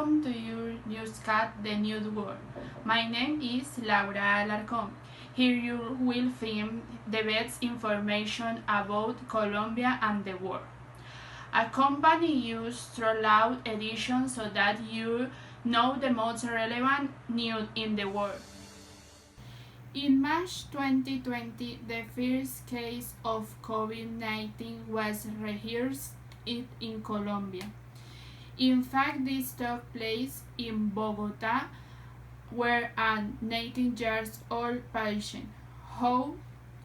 Welcome to your newscast, The New World. My name is Laura Alarcón. Here you will find the best information about Colombia and the world. Accompany you throughout edition so that you know the most relevant news in the world. In March 2020, the first case of COVID-19 was registered in Colombia. In fact, this took place in Bogotá, where a 19-year-old patient who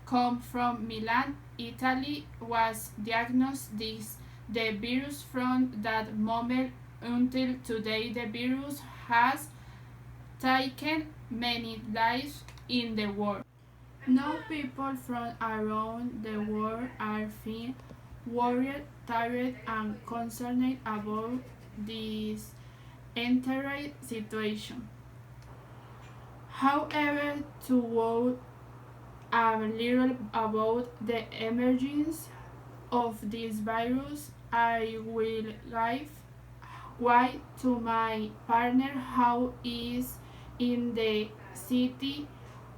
come from Milan, Italy, was diagnosed the virus. From that moment until today, the virus has taken many lives in the world. Now people from around the world are feeling worried, tired, and concerned about this entire situation. However, to worry a little about the emergence of this virus, I will give way to my partner who is in the city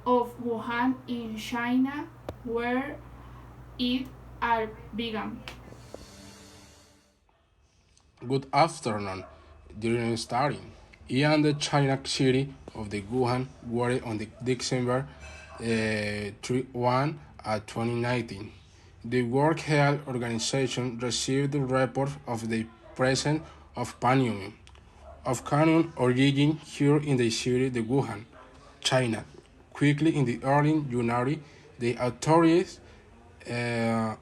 of Wuhan in China, where it all began. Good afternoon. During starting, in the China city of the Wuhan were on the December 31 at 2019. The World Health Organization received the report of the presence of pandemic of unknown origin here in the city of Wuhan, China. Quickly in the early January, the authorities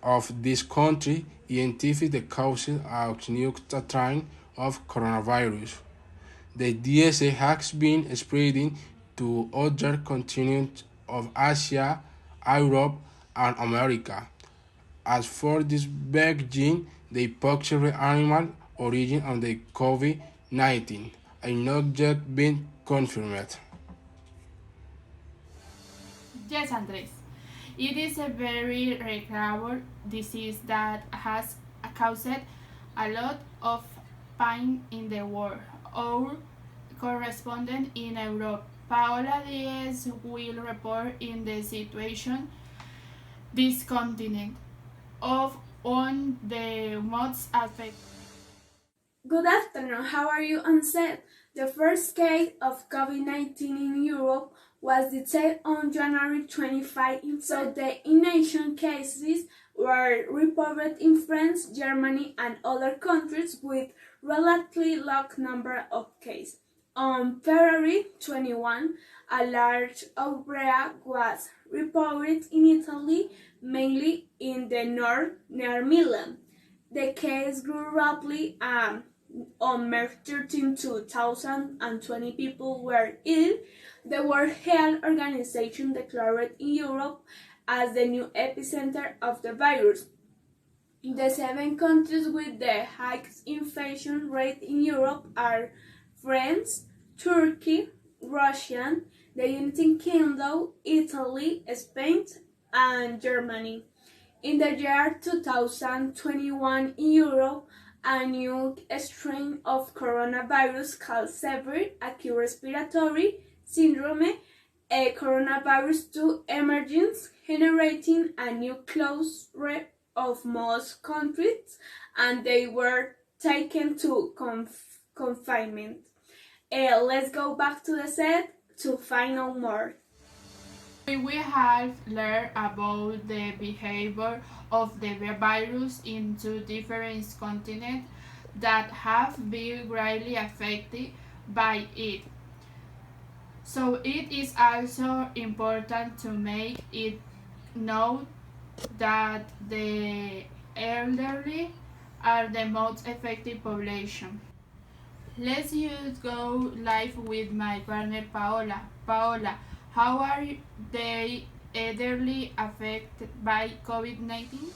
of this country identified the causes of new strain of coronavirus. The DSA has been spreading to other continents of Asia, Europe, and America. As for this vaccine, the possible animal origin of the COVID-19 has not yet been confirmed. Yes, Andres. It is a very recurrent disease that has caused a lot of pain in the world. Our correspondent in Europe, Paola Diaz, will report in the situation this continent of on the most affected. Good afternoon, how are you, Ansel? The first case of COVID-19 in Europe was detected on January 25, so the in-nation cases were reported in France, Germany, and other countries with relatively low number of cases. On February 21, a large outbreak was reported in Italy, mainly in the north near Milan. The case grew rapidly and on March 13, 2020, people were ill. The World Health Organization declared in Europe as the new epicenter of the virus. The 7 countries with the highest infection rate in Europe are France, Turkey, Russia, the United Kingdom, Italy, Spain, and Germany. In the year 2021 in Europe, a new strain of coronavirus called severe acute respiratory syndrome, a coronavirus 2 emergence, generating a new closure of most countries, and they were taken to confinement. Let's go back to the set to find out more. We have learned about the behavior of the virus in 2 different continents that have been greatly affected by it. So it is also important to make it known that the elderly are the most affected population. Let's just go live with my partner Paola. Paola, how are they elderly affected by COVID-19?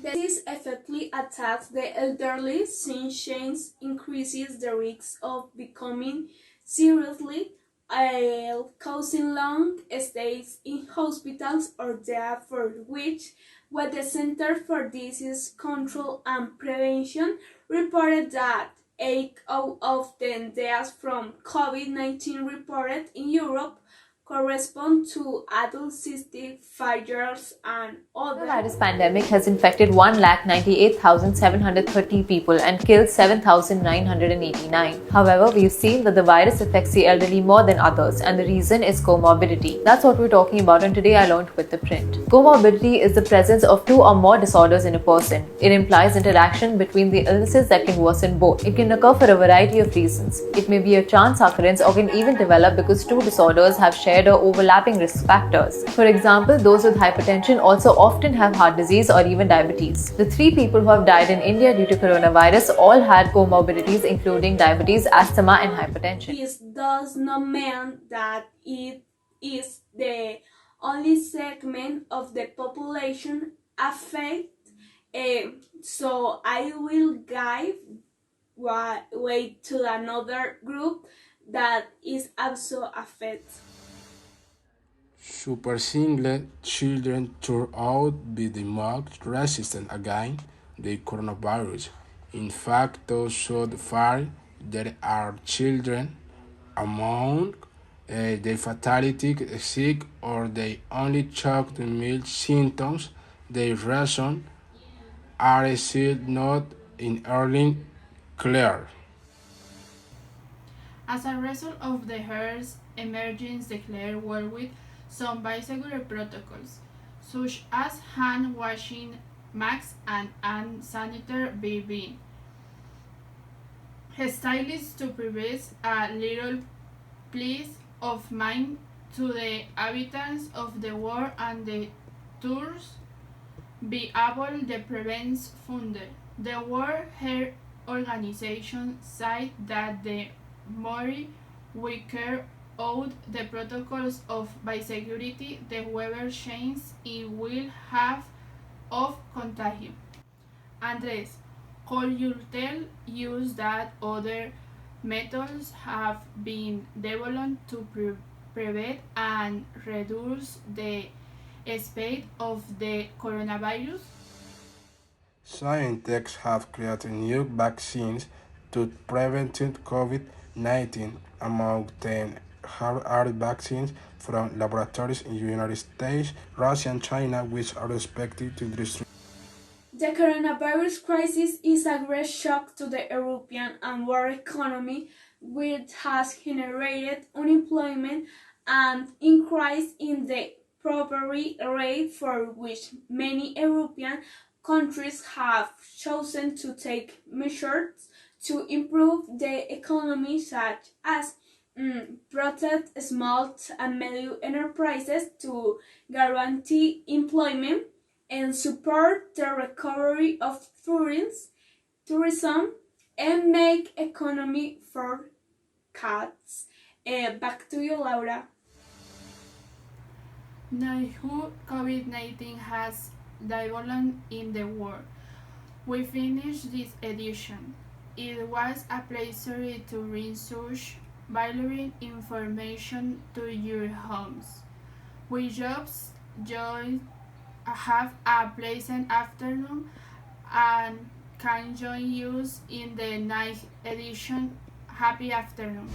The disease effectively attacks the elderly since change increases the risk of becoming seriously ill, causing long stays in hospitals or death, for which what the Center for Disease Control and Prevention reported that 8 out of 10 deaths from COVID-19 reported in Europe correspond to adults 65 years and older. The virus pandemic has infected 1,98,730 people and killed 7,989. However, we've seen that the virus affects the elderly more than others, and the reason is comorbidity. That's what we're talking about, and today I learned with the print. Comorbidity is the presence of two or more disorders in a person. It implies interaction between the illnesses that can worsen both. It can occur for a variety of reasons. It may be a chance occurrence or can even develop because two disorders have shared or overlapping risk factors. For example, those with hypertension also often have heart disease or even diabetes. The 3 people who have died in India due to coronavirus all had comorbidities including diabetes, asthma and hypertension. This does not mean that it is the only segment of the population affected, so I will guide way to another group that is also affected. Super single children turn out to be the most resistant against the coronavirus. In fact, so far there are children among the fatality sick or they only shock the mild symptoms. The reason are still not entirely clear. As a result of the health emergency declared worldwide, some biosecurity protocols, such as hand washing masks and sanitary being established to prevent a little peace of mind to the inhabitants of the world and the tours be able to prevent funded. The World Health Organization said that the more we carry out the protocols of biosecurity, the weather chance it will have of contagion. Andres, could you tell us that other methods have been developed to prevent and reduce the spread of the coronavirus? Scientists have created new vaccines to prevent COVID-19. Among them are vaccines from laboratories in the United States, Russia, and China, which are expected to distribute. The coronavirus crisis is a great shock to the European and world economy, which has generated unemployment and increase in the poverty rate, for which many European countries have chosen to take measures to improve the economy, such as protect small and medium enterprises to guarantee employment and support the recovery of tourism and make economy for cats. Back to you, Laura. Now, who COVID-19 has developed in the world. We finished this edition. It was a pleasure to research valuable information to your homes. We just have a pleasant afternoon and can join you in the next edition. Happy afternoon.